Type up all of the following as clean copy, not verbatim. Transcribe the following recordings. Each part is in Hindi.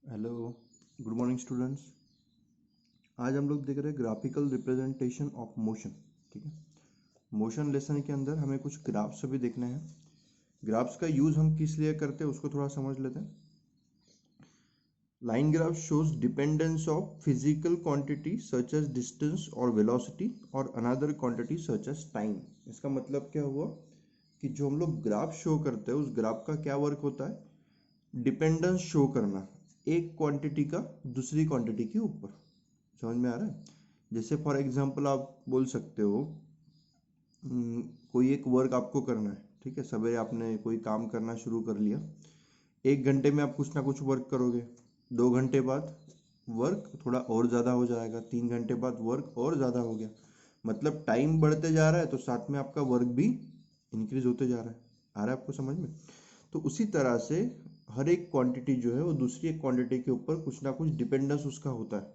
Hello, good morning students. आज हम लोग देख रहे हैं ग्राफिकल रिप्रेजेंटेशन ऑफ मोशन। ठीक है, मोशन लेसन के अंदर हमें कुछ ग्राफ्स भी देखने हैं। ग्राफ्स का यूज हम किस लिए करते हैं उसको थोड़ा समझ लेते हैं। Line graph shows dependence of physical quantity such as distance और वेलोसिटी और another quantity such as time. इसका मतलब क्या हुआ कि जो हम लोग ग्राफ शो करते हैं उस ग्राफ का क्या वर्क होता है, डिपेंडेंस शो करना एक क्वांटिटी का दूसरी क्वांटिटी के ऊपर। समझ में आ रहा है? जैसे फॉर एग्जांपल आप बोल सकते हो कोई एक वर्क आपको करना है। ठीक है, सवेरे आपने कोई काम करना शुरू कर लिया, 1 घंटे में आप कुछ ना कुछ वर्क करोगे। 2 घंटे बाद वर्क थोड़ा और ज़्यादा हो जाएगा, 3 घंटे बाद वर्क और ज़्यादा हो गया। मतलब टाइम बढ़ते जा रहा है तो साथ में आपका वर्क भी इंक्रीज होते जा रहा है। आ रहा है आपको समझ में? तो उसी तरह से हर एक क्वांटिटी जो है वो दूसरी एक क्वांटिटी के ऊपर कुछ ना कुछ डिपेंडेंस उसका होता है।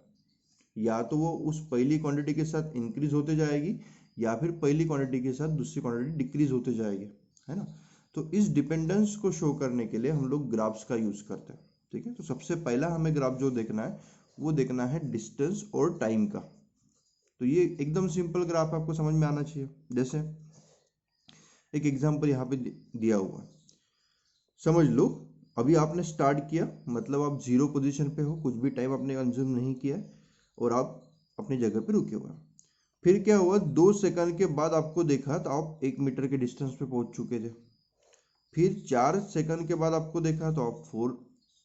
या तो वो उस पहली क्वांटिटी के साथ इंक्रीज होते जाएगी या फिर पहली क्वांटिटी के साथ दूसरी क्वांटिटी डिक्रीज होते जाएगी, है ना। तो इस डिपेंडेंस को शो करने के लिए हम लोग ग्राफ्स का यूज करते हैं। ठीक है, तो सबसे पहला हमें ग्राफ जो देखना है वो देखना है डिस्टेंस और टाइम का। तो ये एकदम सिंपल ग्राफ आपको समझ में आना चाहिए। जैसे एक एग्जांपल यहाँ पे दिया हुआ है, समझ लो अभी आपने स्टार्ट किया, मतलब आप 0 पोजीशन पे हो, कुछ भी टाइम आपने कंज्यूम नहीं किया है और आप अपनी जगह पे रुके हुए हैं। फिर क्या हुआ, 2 सेकंड के बाद आपको देखा तो आप 1 मीटर के डिस्टेंस पे पहुंच चुके थे। फिर 4 सेकंड के बाद आपको देखा तो आप 4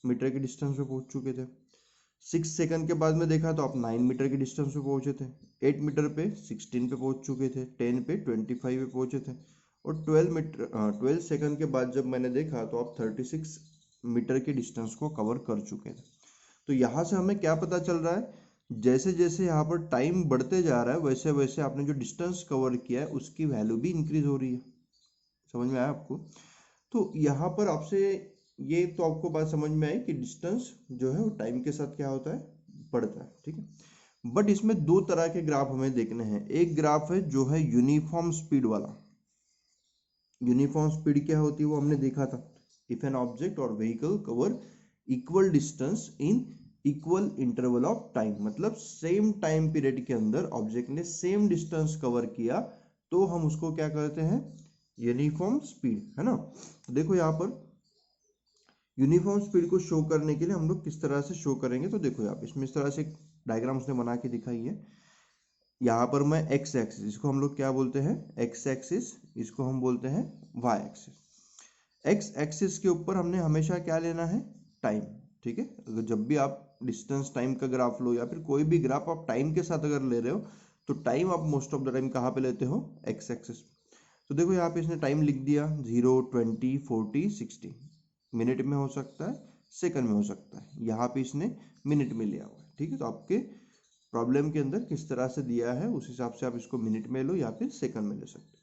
मीटर के डिस्टेंस पे पहुंच चुके थे। 6 सेकंड के बाद में देखा तो आप 9 मीटर के डिस्टेंस पे पहुंचे थे। 8 मीटर पे 16 पे पहुंच चुके थे। 10 पे 25 पे पहुंचे थे। और 12 सेकंड के बाद जब मैंने देखा तो आप 36 मीटर के डिस्टेंस को कवर कर चुके थे। तो यहाँ से हमें क्या पता चल रहा है, जैसे जैसे यहाँ पर टाइम बढ़ते जा रहा है वैसे वैसे आपने जो डिस्टेंस कवर किया है उसकी वैल्यू भी इंक्रीज हो रही है। समझ में आया आपको? तो यहाँ पर आपसे ये तो आपको बात समझ में आई कि डिस्टेंस जो है वो टाइम के साथ क्या होता है, बढ़ता है। ठीक है, बट इसमें दो तरह के ग्राफ हमें देखने हैं। एक ग्राफ है जो है यूनिफॉर्म स्पीड वाला। यूनिफॉर्म स्पीड क्या होती है वो हमने देखा था। इफ एन ऑब्जेक्ट और vehicle cover equal distance in equal interval of time, मतलब सेम टाइम पीरियड के अंदर ऑब्जेक्ट ने सेम डिस्टेंस कवर किया तो हम उसको क्या कहते हैं, यूनिफॉर्म स्पीड, है ना। तो देखो यहाँ पर यूनिफॉर्म स्पीड को शो करने के लिए हम लोग किस तरह से शो करेंगे, तो देखो यहाँ पे इसमें इस तरह से एक डायग्राम उसने बना के दिखाई है। यहाँ पर मैं एक्स एक्सिस, इसको हम लोग क्या बोलते हैं, एक्स एक्सिस, इसको हम बोलते हैं वाई एक्सिस। एक्स एक्सिस के ऊपर हमने हमेशा क्या लेना है, टाइम। ठीक है, अगर जब भी आप डिस्टेंस टाइम का ग्राफ लो या फिर कोई भी ग्राफ आप टाइम के साथ अगर ले रहे हो तो टाइम आप मोस्ट ऑफ द टाइम कहाँ पे लेते हो, एक्स एक्सिस। तो देखो यहाँ पे इसने टाइम लिख दिया 0, 20, 40, 60। मिनट में हो सकता है, सेकंड में हो सकता है, यहाँ पे इसने मिनट में लिया हुआ है। ठीक है, तो आपके प्रॉब्लम के अंदर किस तरह से दिया है उस हिसाब से आप इसको मिनट में लो या फिर सेकंड में ले सकते हो।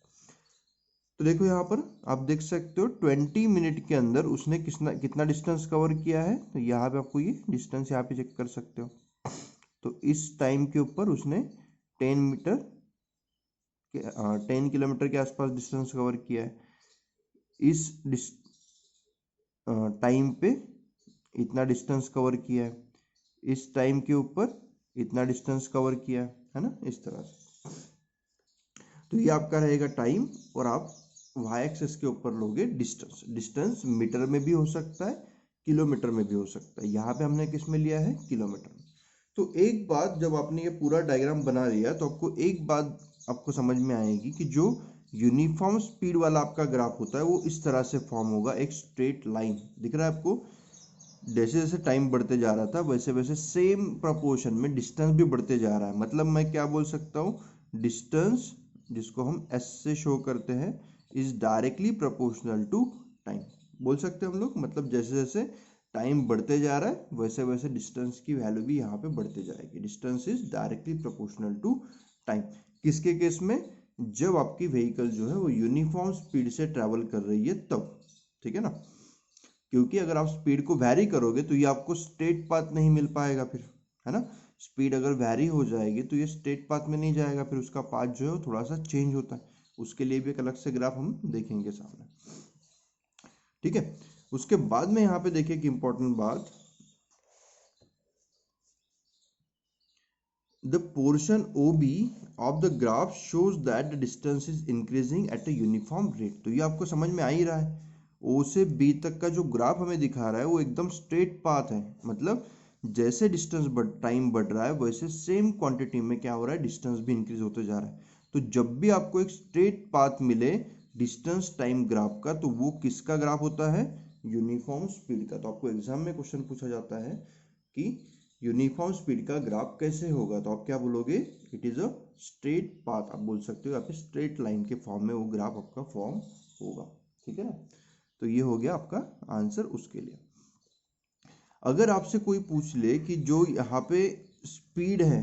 तो देखो यहाँ पर आप देख सकते हो 20 मिनट के अंदर उसने कितना डिस्टेंस कवर किया है। तो यहाँ पे आपको ये डिस्टेंस यहाँ पे चेक कर सकते हो। तो इस टाइम के ऊपर उसने 10 किलोमीटर के आसपास डिस्टेंस कवर किया है। इस टाइम पे इतना डिस्टेंस कवर किया है, इस टाइम के ऊपर इतना डिस्टेंस कवर किया है ना, इस तरह से। तो ये आपका रहेगा टाइम और आप वाई एक्सिस के ऊपर लोगे डिस्टेंस। डिस्टेंस मीटर में भी हो सकता है, किलोमीटर में भी हो सकता है। यहाँ पे हमने किस में लिया है, किलोमीटर में। तो एक बात, जब आपने ये पूरा डायग्राम बना लिया तो आपको एक बात आपको समझ में आएगी कि जो यूनिफॉर्म स्पीड वाला आपका ग्राफ होता है वो इस तरह से फॉर्म होगा, एक स्ट्रेट लाइन दिख रहा है आपको। जैसे जैसे टाइम बढ़ते जा रहा था वैसे वैसे सेम प्रोपोर्शन में डिस्टेंस भी बढ़ते जा रहा है। मतलब मैं क्या बोल सकता हूँ, डिस्टेंस जिसको हम एस से शो करते हैं is directly proportional to time, बोल सकते हैं हम लोग। मतलब जैसे जैसे टाइम बढ़ते जा रहा है वैसे वैसे डिस्टेंस की वैल्यू भी यहाँ पे बढ़ते जाएगी। Distance is directly proportional to time. किसके केस में, जब आपकी व्हीकल जो है वो यूनिफॉर्म स्पीड से ट्रैवल कर रही है तब। ठीक है ना, क्योंकि अगर आप स्पीड को वैरी करोगे तो ये आपको स्ट्रेट पाथ नहीं मिल पाएगा फिर, है ना। स्पीड अगर वैरी हो जाएगी तो ये स्ट्रेट पाथ में नहीं जाएगा, फिर उसका पाथ जो है वो थोड़ा सा चेंज होता है। उसके लिए भी एक अलग से ग्राफ हम देखेंगे सामने। ठीक है, उसके बाद में यहाँ पे देखिए कि इंपॉर्टेंट बात, the portion OB of the graph shows that the distance is increasing at a uniform rate. तो ये आपको समझ में आ ही रहा है, O से B तक का जो ग्राफ हमें दिखा रहा है वो एकदम स्ट्रेट पाथ है, मतलब जैसे डिस्टेंस टाइम बढ़ रहा है वैसे सेम क्वांटिटी में क्या हो रहा है, डिस्टेंस भी इंक्रीज होते जा रहा है। तो जब भी आपको एक स्ट्रेट पाथ मिले डिस्टेंस टाइम ग्राफ का, तो वो किसका ग्राफ होता है, यूनिफॉर्म स्पीड का। तो आपको एग्जाम में क्वेश्चन पूछा जाता है कि यूनिफॉर्म स्पीड का ग्राफ कैसे होगा, तो आप क्या बोलोगे, it is a straight path. आप बोल सकते हो या फिर स्ट्रेट लाइन के फॉर्म में वो ग्राफ आपका फॉर्म होगा, ठीक है ना। तो ये हो गया आपका आंसर उसके लिए। अगर आपसे कोई पूछ ले कि जो यहाँ पे स्पीड है,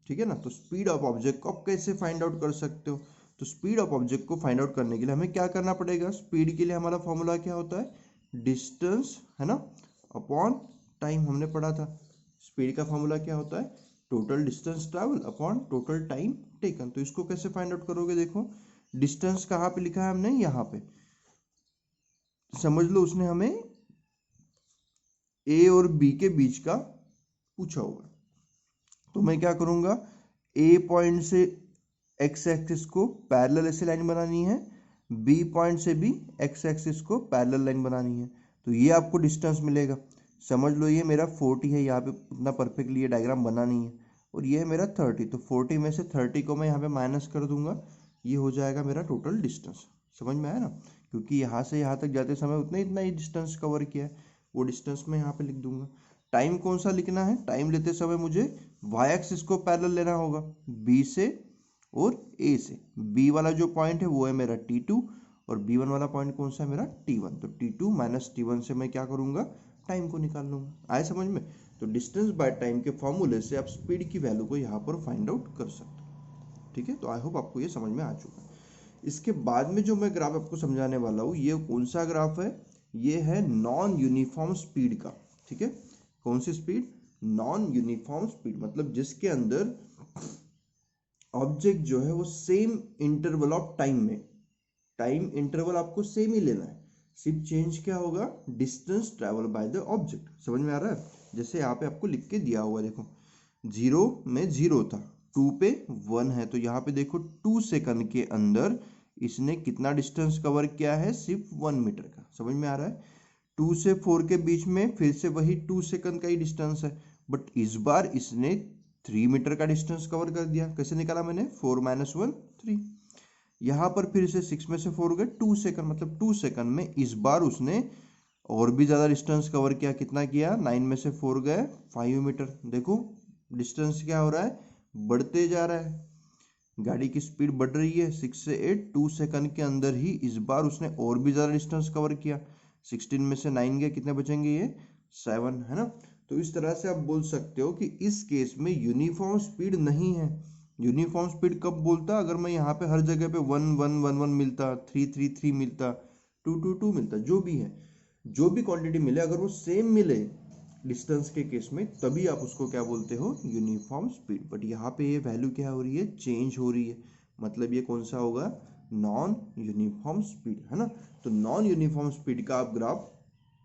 ठीक है ना, तो स्पीड ऑफ ऑब्जेक्ट को आप कैसे फाइंड आउट कर सकते हो, तो स्पीड ऑफ ऑब्जेक्ट को फाइंड आउट करने के लिए हमें क्या करना पड़ेगा, स्पीड के लिए हमारा फॉर्मूला क्या होता है, डिस्टेंस, है ना, अपॉन टाइम। हमने पढ़ा था स्पीड का फॉर्मूला क्या होता है, total distance travel upon total time taken. तो इसको कैसे फाइंड आउट करोगे, देखो डिस्टेंस कहाँ पे लिखा है हमने, यहाँ पे समझ लो उसने हमें ए और बी के बीच का पूछा होगा। तो मैं क्या करूंगा, ए पॉइंट से एक्स एक्सिस को पैरेलल ऐसे लाइन बनानी है, बी पॉइंट से भी एक्स एक्सिस को पैरेलल लाइन बनानी है। तो ये आपको डिस्टेंस मिलेगा। समझ लो ये मेरा 40 है, यहाँ पे उतना परफेक्टली ये डायग्राम बना नहीं है, और ये है मेरा 30। तो 40 में से 30 को मैं यहाँ पे माइनस कर दूंगा, ये हो जाएगा मेरा टोटल डिस्टेंस। समझ में आया ना, क्योंकि यहाँ से यहाँ तक जाते समय उतना इतना ही डिस्टेंस कवर किया है, वो डिस्टेंस मैं यहाँ पे लिख दूंगा। टाइम कौन सा लिखना है, टाइम लेते समय मुझे वाई एक्सिस को पैरेलल लेना होगा, बी से और ए से। बी वाला जो पॉइंट है वो है मेरा T2, और B1 वाला पॉइंट कौन सा है मेरा T1। तो T2 माइनस T1 से मैं क्या करूंगा, टाइम को निकाल लूंगा। आए समझ में। तो डिस्टेंस बाय टाइम के फॉर्मूले से आप स्पीड की वैल्यू को यहाँ पर फाइंड आउट कर सकते हो, ठीक है। तो आई होप आपको ये समझ में आ चुका है। इसके बाद में जो मैं ग्राफ आपको समझाने वाला हूँ, ये कौन सा ग्राफ है, ये है नॉन यूनिफॉर्म स्पीड का, ठीक है। कौन सी स्पीड, नॉन यूनिफॉर्म स्पीड, मतलब जिसके अंदर ऑब्जेक्ट जो है वो सेम इंटरवल ऑफ टाइम में, टाइम इंटरवल आपको सेम ही लेना है, सिर्फ चेंज क्या होगा, distance travel by the object. समझ में आ रहा है। जैसे यहाँ पे आपको लिख के दिया हुआ, देखो 0 में 0 था, 2 पे 1 है, तो यहाँ पे देखो 2 सेकंड के अंदर इसने कितना डिस्टेंस कवर किया है, सिर्फ 1 मीटर का। समझ में आ रहा है। 2 से 4 के बीच में फिर से वही 2 सेकंड का ही डिस्टेंस है, बट इस बार इसने 3 मीटर का डिस्टेंस कवर कर दिया। कैसे निकाला मैंने, 4 - 1 3। यहाँ पर फिर से 6 में से 4 गए, 2 सेकंड, मतलब 2 सेकंड में इस बार उसने और भी ज़्यादा डिस्टेंस कवर किया। कितना किया, 9 में से 4 गए 5 मीटर। देखो डिस्टेंस क्या हो रहा है, बढ़ते जा रहा है, गाड़ी की स्पीड बढ़ रही है। 6 से 8, 2 सेकंड के अंदर ही इस बार उसने और भी ज़्यादा डिस्टेंस कवर किया। 16 में से 9 गए, कितने बचेंगे, ये 7, है ना। तो इस तरह से आप बोल सकते हो कि इस केस में यूनिफॉर्म स्पीड नहीं है। यूनिफॉर्म स्पीड कब बोलता, अगर मैं यहाँ पे हर जगह पे 1 1 1 1 मिलता, 3 3 3 मिलता, 2 2 2 मिलता, जो भी है, जो भी क्वांटिटी मिले, अगर वो सेम मिले डिस्टेंस के केस में, तभी आप उसको क्या बोलते हो, यूनिफॉर्म स्पीड। बट यहाँ पे ये वैल्यू क्या हो रही है, चेंज हो रही है, मतलब ये कौन सा होगा, नॉन यूनिफॉर्म स्पीड, है ना। तो नॉन यूनिफॉर्म स्पीड का आप ग्राफ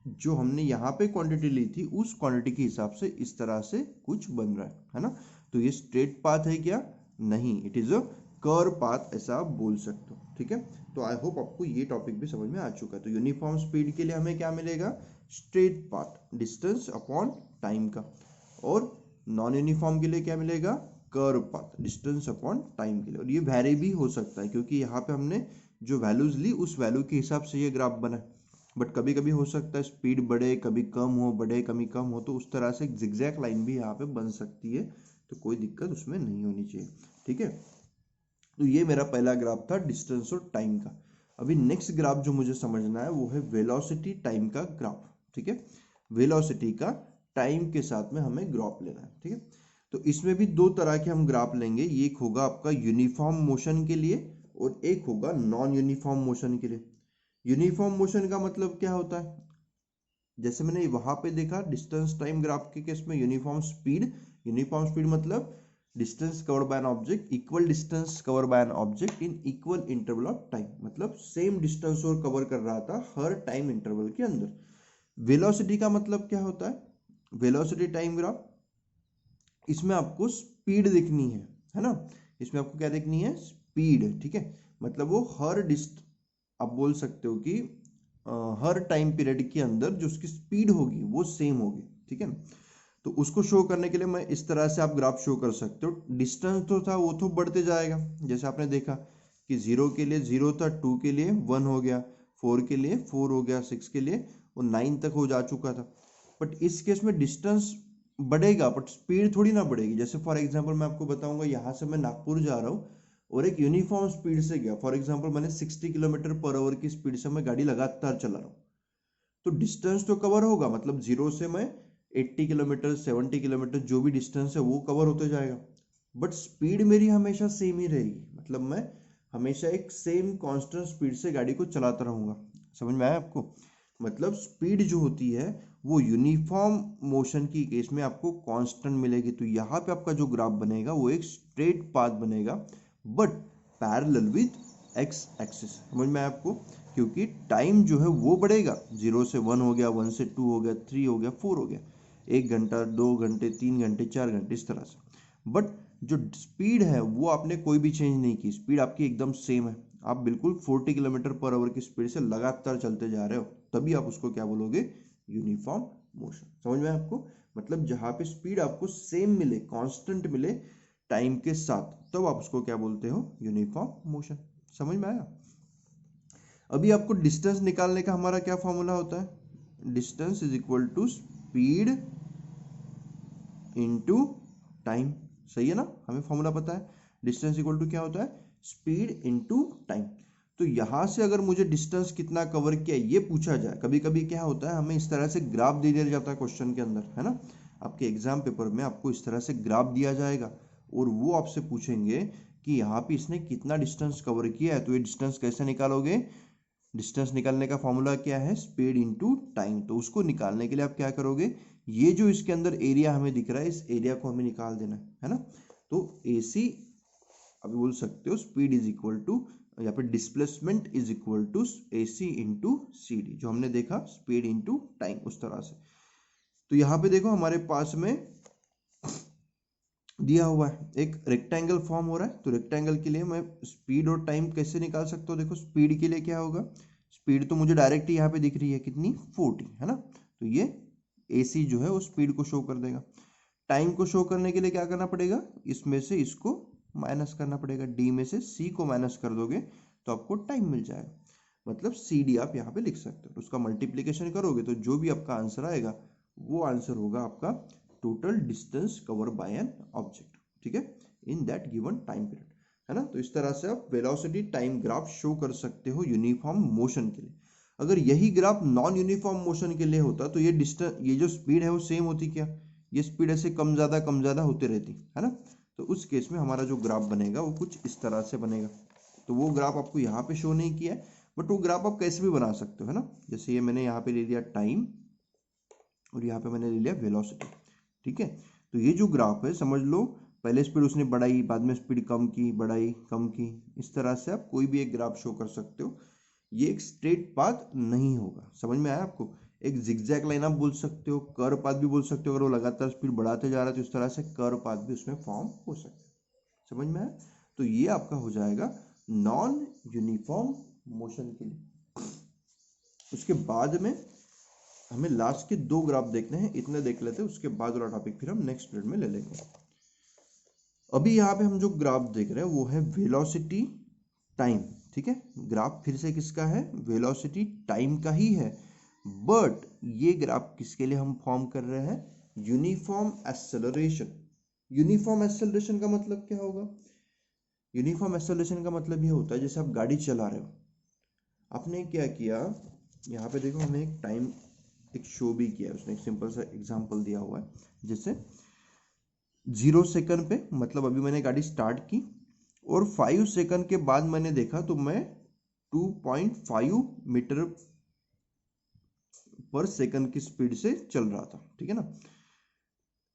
जो हमने यहाँ पे क्वांटिटी ली थी उस क्वांटिटी के हिसाब से इस तरह से कुछ बन रहा है ना। तो ये स्ट्रेट पाथ है क्या, नहीं, it is a curve path, ऐसा आप बोल सकते हो, ठीक है। तो आई होप आपको ये टॉपिक भी समझ में आ चुका है। तो यूनिफॉर्म स्पीड के लिए हमें क्या मिलेगा, straight path, distance upon time का, और नॉन यूनिफॉर्म के लिए क्या मिलेगा, curve path, distance upon time के लिए। और ये वैरी भी हो सकता है, क्योंकि यहाँ पे हमने जो वैल्यूज ली उस वैल्यू के हिसाब से ये ग्राफ बना। बट कभी कभी हो सकता है स्पीड बढ़े, कभी कम हो, बढ़े कभी कम हो, तो उस तरह से एक जिगजैग लाइन भी यहाँ पे बन सकती है। तो कोई दिक्कत उसमें नहीं होनी चाहिए, ठीक है। तो ये मेरा पहला ग्राफ था डिस्टेंस और टाइम का। अभी नेक्स्ट ग्राफ जो मुझे समझना है वो है वेलोसिटी टाइम का ग्राफ, ठीक है। वेलोसिटी का टाइम के साथ में हमें ग्राफ लेना है, ठीक है। तो इसमें भी दो तरह के हम ग्राफ लेंगे, एक होगा आपका यूनिफॉर्म मोशन के लिए और एक होगा नॉन यूनिफॉर्म मोशन के लिए। यूनिफॉर्म मोशन का मतलब क्या होता है, जैसे मैंने वहां पे देखा डिस्टेंस टाइम ग्राफ के केस में यूनिफॉर्म स्पीड मतलब distance covered by an object, equal distance covered by an object in equal interval of time, मतलब सेम डिस्टेंस और कवर कर रहा था हर टाइम इंटरवल के अंदर। वेलोसिटी का मतलब क्या होता है, वेलोसिटी टाइम ग्राफ, इसमें आपको स्पीड दिखनी है ना। इसमें आपको क्या देखनी है, स्पीड, ठीक है। मतलब वो आप बोल सकते हो कि हर टाइम पीरियड के अंदर जो उसकी स्पीड होगी वो सेम होगी, ठीक है। तो उसको शो करने के लिए मैं इस तरह से आप ग्राफ शो कर सकते हो। डिस्टेंस तो था वो तो बढ़ते जाएगा, जैसे आपने देखा कि 0 के लिए 0 था, 2 के लिए 1 हो गया, 4 के लिए 4 हो गया, 6 के लिए वो 9 तक हो जा चुका था। बट इस केस में डिस्टेंस बढ़ेगा बट स्पीड थोड़ी ना बढ़ेगी। जैसे फॉर एग्जांपल मैं आपको बताऊंगा, यहाँ से मैं नागपुर जा रहा हूँ और एक यूनिफॉर्म स्पीड से गया, फॉर एग्जांपल मैंने 60 किलोमीटर पर आवर की स्पीड से मैं गाड़ी लगातार चला रहा हूँ, तो डिस्टेंस तो कवर होगा, मतलब 0 से मैं 80 किलोमीटर 70 किलोमीटर जो भी डिस्टेंस है वो कवर होते जाएगा। बट स्पीड मेरी हमेशा सेम ही रहेगी, मतलब मैं हमेशा एक सेम कांस्टेंट स्पीड से गाड़ी को चलाता रहूंगा। समझ में आया आपको? मतलब स्पीड जो होती है वो यूनिफॉर्म मोशन की केस में आपको कांस्टेंट मिलेगी। तो यहाँ पे आपका जो ग्राफ बनेगा वो एक स्ट्रेट पाथ बनेगा but parallel with x axis. समझ में आया आपको? क्योंकि टाइम जो है वो बढ़ेगा, 0 से 1 हो गया, 1 से 2 हो गया, 3 हो गया, 4 हो गया, 1 घंटा 2 घंटे 3 घंटे 4 घंटे इस तरह से। बट जो स्पीड है वो आपने कोई भी चेंज नहीं की, स्पीड आपकी एकदम सेम है। आप बिल्कुल 40 किलोमीटर पर आवर की स्पीड से लगातार चलते जा रहे हो, तभी आप उसको क्या बोलोगे, यूनिफॉर्म मोशन। समझ में आपको? मतलब जहां पे स्पीड आपको सेम मिले, कांस्टेंट मिले टाइम के साथ, तब आप उसको क्या बोलते हो, यूनिफॉर्म मोशन। समझ में आया? अभी आपको डिस्टेंस निकालने का हमारा क्या फॉर्मूला होता है, distance is equal to speed into time. सही है ना? हमें फॉर्मूला पता है, डिस्टेंस इक्वल टू क्या होता है, स्पीड इनटू टाइम। तो यहां से अगर मुझे डिस्टेंस कितना कवर किया ये पूछा जाए, कभी कभी क्या होता है हमें इस तरह से ग्राफ दे दिया जाता है क्वेश्चन के अंदर, है ना। आपके एग्जाम पेपर में आपको इस तरह से ग्राफ दिया जाएगा और वो आपसे पूछेंगे कि यहाँ पे इसने कितना डिस्टेंस कवर किया है, तो ये डिस्टेंस कैसे निकालोगे। डिस्टेंस निकालने का फॉर्मूला क्या है, स्पीड इनटू टाइम। तो उसको निकालने के लिए आप क्या करोगे, ये जो इसके अंदर एरिया हमें दिख रहा है इस एरिया को हमें निकाल देना है ना। तो AC अभी बोल सकते हो स्पीड इज इक्वल टू, यहाँ पे displacement is equal to AC into CD, जो हमने देखा स्पीड इंटू टाइम उस तरह से। तो यहाँ पे देखो हमारे पास में दिया हुआ है एक रेक्टेंगल फॉर्म हो रहा है, तो रेक्टेंगल के लिए मैं स्पीड और टाइम कैसे निकाल सकता हूँ। देखो स्पीड के लिए क्या होगा, स्पीड तो मुझे डायरेक्ट यहाँ पे दिख रही है कितनी, 40, है ना। तो ये AC जो है वो स्पीड को शो कर देगा। टाइम को शो करने के लिए क्या करना पड़ेगा, इसमें से इसको माइनस करना पड़ेगा, D में से C को माइनस कर दोगे तो आपको टाइम मिल जाएगा। मतलब CD आप यहाँ पे लिख सकते हो, उसका मल्टीप्लीकेशन करोगे तो जो भी आपका आंसर आएगा वो आंसर होगा आपका total distance cover by an object, ठीक है, in that given time period, है ना। तो इस तरह से आप वेलोसिटी टाइम ग्राफ शो कर सकते हो यूनिफॉर्म मोशन के लिए। अगर यही ग्राफ नॉन यूनिफॉर्म मोशन के लिए होता तो ये जो स्पीड है वो सेम होती क्या, ये स्पीड ऐसे कम ज़्यादा होते रहती, है ना। तो उस केस में हमारा जो ग्राफ बनेगा वो कुछ इस तरह से बनेगा। तो वो ग्राफ आपको यहाँ पे शो नहीं किया है, बट वो ग्राफ आप कैसे भी बना सकते हो, है ना। जैसे ये मैंने यहाँ पे ले लिया टाइम और यहाँ पे मैंने ले लिया वेलोसिटी, ठीक है। तो ये जो ग्राफ है समझ लो, पहले स्पीड उसने बढ़ाई, बाद में स्पीड कम की, बढ़ाई कम की, इस तरह से आप कोई भी एक ग्राफ शो कर सकते हो। ये एक स्ट्रेट पाथ नहीं होगा। समझ में आया आपको? एक जिगजैग लाइन आप बोल सकते हो, कर्व पाथ भी बोल सकते हो। अगर वो लगातार स्पीड बढ़ाते जा रहा है तो इस तरह से कर्व पाथ भी उसमें फॉर्म हो सकता है। समझ में आया? तो ये आपका हो जाएगा नॉन यूनिफॉर्म मोशन के लिए। उसके बाद में हमें लास्ट के 2 ग्राफ देखने हैं, इतने देख लेते हैं, उसके बाद वाला टॉपिक फिर हम नेक्स्ट पीरियड में ले लेंगे। अभी यहाँ पे हम जो ग्राफ देख रहे हैं वो है वेलोसिटी टाइम, ठीक है। ग्राफ फिर से किसका है, वेलोसिटी टाइम का ही है, बट ये ग्राफ किसके लिए हम फॉर्म कर रहे हैं, यूनिफॉर्म एक्सेलरेशन। यूनिफॉर्म एक्सेलरेशन का मतलब क्या होगा, यूनिफॉर्म एक्सेलरेशन का मतलब ये होता है जैसे आप गाड़ी चला रहे हो, आपने क्या किया, यहाँ पे देखो हमें एक टाइम एक शो भी किया है, उसने एक सिंपल सा एग्जांपल दिया हुआ है, जैसे 0 सेकंड पे, मतलब अभी मैंने गाड़ी स्टार्ट की और 5 सेकंड के बाद मैंने देखा तो मैं 2.5 मीटर पर सेकंड की स्पीड से चल रहा था, ठीक है ना।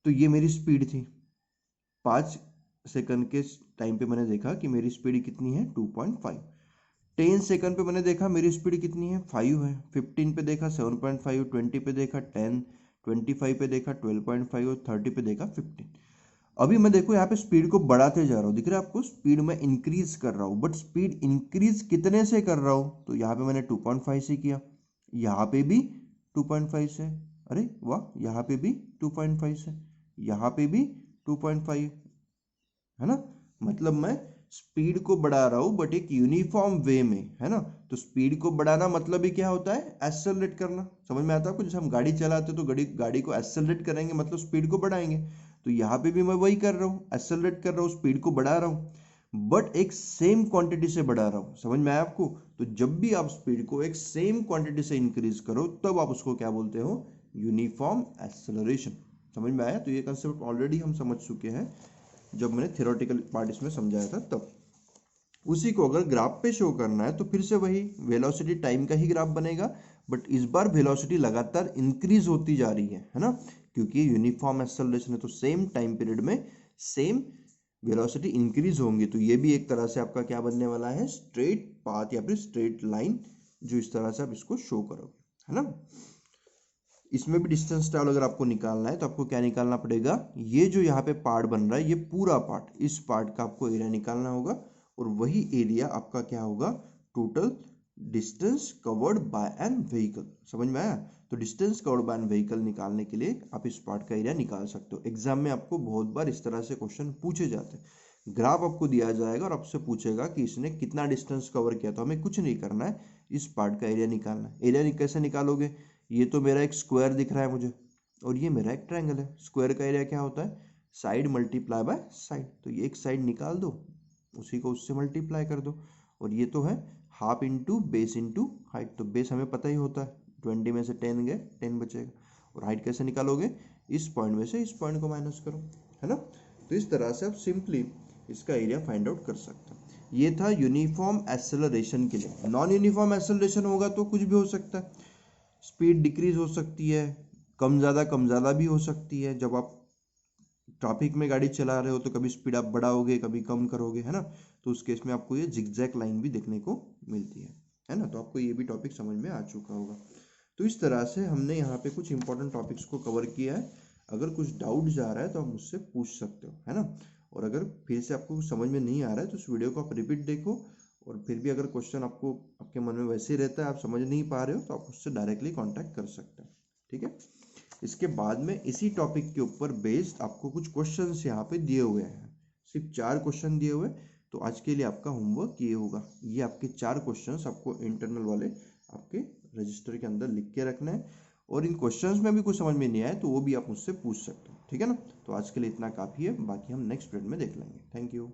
तो ये मेरी स्पीड थी। 5 सेकंड के टाइम पे मैंने देखा कि मेरी स्पीड कितनी है, 2.5। 10 सेकंड पे मैंने देखा मेरी स्पीड कितनी है, 5 है। 15 पे देखा 7.5, 20 पे देखा 10, 25 पे देखा 12.5 और 30 पे देखा 15। अभी मैं देखो यहाँ पे स्पीड को बढ़ाते जा रहा हूँ, दिख रहा है आपको, स्पीड में इंक्रीज कर रहा हूँ, बट स्पीड इंक्रीज कितने से कर रहा हूँ, तो यहाँ पे मैंने 2.5 से किया, यहाँ पे भी 2.5 से, अरे वाह, यहाँ पे भी 2.5 से, यहाँ पे भी 2.5, है ना। मतलब मैं स्पीड को बढ़ा रहा हूँ बट एक यूनिफॉर्म वे में, है ना। तो स्पीड को बढ़ाना मतलब ही क्या होता है, एक्सेलरेट करना। समझ में आता है आपको, जैसे हम गाड़ी चलाते तो गाड़ी को एक्सेलरेट करेंगे मतलब स्पीड को बढ़ाएंगे। तो यहाँ पे भी मैं वही कर रहा हूँ, एक्सेलरेट कर रहा हूँ, स्पीड को बढ़ा रहा हूँ, बट एक सेम क्वांटिटी से बढ़ा रहा हूँ। समझ में आया आपको। तो जब भी आप स्पीड को एक सेम क्वांटिटी से इंक्रीज करो तब आप उसको क्या बोलते हो, यूनिफॉर्म एक्सेलरेशन। समझ में आया। तो ये कंसेप्ट ऑलरेडी हम समझ चुके हैं जब मैंने थियोरेटिकल पार्ट इसमें समझाया था तब। उसी को अगर ग्राफ पे शो करना है तो फिर से वही वेलोसिटी टाइम का ही ग्राफ बनेगा, बट इस बार वेलोसिटी लगातार इंक्रीज होती जा रही है ना, क्योंकि यूनिफॉर्म एक्सेलरेशन है। तो सेम टाइम पीरियड में सेम वेलोसिटी इंक्रीज होंगी। तो ये भी एक तरह से आपका क्या बनने वाला है, स्ट्रेट पाथ या फिर स्ट्रेट लाइन, जो इस तरह से आप इसको शो करोगे, है ना। इसमें भी डिस्टेंस ट्रैवल अगर आपको निकालना है तो आपको क्या निकालना पड़ेगा, ये जो यहाँ पे पार्ट बन रहा है, ये पूरा पार्ट, इस पार्ट का आपको एरिया निकालना होगा, और वही एरिया आपका क्या होगा, total distance covered by an vehicle. समझ में आया। तो distance covered by an vehicle निकालने के लिए आप इस पार्ट का एरिया निकाल सकते हो। एग्जाम में आपको बहुत बार इस तरह से क्वेश्चन पूछे जाते हैं। ग्राफ आपको दिया जाएगा और आपसे पूछेगा कि इसने कितना डिस्टेंस कवर किया, तो हमें कुछ नहीं करना है, इस पार्ट का एरिया निकालना है। एरिया कैसे निकालोगे, ये तो मेरा एक स्क्वायर दिख रहा है मुझे, और ये मेरा एक ट्रायंगल है। स्क्वायर का एरिया क्या होता है, साइड मल्टीप्लाई बाय साइड। तो ये एक साइड निकाल दो, उसी को उससे मल्टीप्लाई कर दो, और ये तो है half into base into height. तो बेस हमें पता ही होता है, 20 में से 10 गए 10 बचेगा। और हाइट कैसे निकालोगे, इस पॉइंट में से इस पॉइंट को माइनस करो, है ना। तो इस तरह से आप सिंपली इसका एरिया फाइंड आउट कर सकते हैं। ये था यूनिफॉर्म एक्सेलरेशन के लिए। नॉन यूनिफॉर्म एक्सेलरेशन होगा तो कुछ भी हो सकता है, स्पीड डिक्रीज हो सकती है, कम ज़्यादा भी हो सकती है। जब आप ट्रैफिक में गाड़ी चला रहे हो तो कभी स्पीड आप बढ़ाओगे, कभी कम करोगे, है ना। तो उस केस में आपको ये जिगजैग लाइन भी देखने को मिलती है ना। तो आपको ये भी टॉपिक समझ में आ चुका होगा। तो इस तरह से हमने यहाँ पे कुछ इंपॉर्टेंट टॉपिक्स को कवर किया है। अगर कुछ डाउट जा रहा है तो आप मुझसे पूछ सकते हो, है ना। और अगर फिर से आपको कुछ समझ में नहीं आ रहा है तो इस वीडियो को आप रिपीट देखो, और फिर भी अगर क्वेश्चन आपको आपके मन में वैसे ही रहता है, आप समझ नहीं पा रहे हो, तो आप उससे डायरेक्टली कांटेक्ट कर सकते हैं, ठीक है। इसके बाद में इसी टॉपिक के ऊपर बेस्ड आपको कुछ क्वेश्चंस यहाँ पे दिए हुए हैं, सिर्फ 4 क्वेश्चन दिए हुए। तो आज के लिए आपका होमवर्क ये होगा, ये आपके 4 क्वेश्चंस आपको इंटरनल वाले आपके रजिस्टर के अंदर लिख के रखना है। और इन क्वेश्चंस में भी कुछ समझ में नहीं आए तो वो भी आप मुझसे पूछ सकते हो, ठीक है ना। तो आज के लिए इतना काफ़ी है, बाकी हम नेक्स्ट पीरियड में देख लेंगे। Thank you.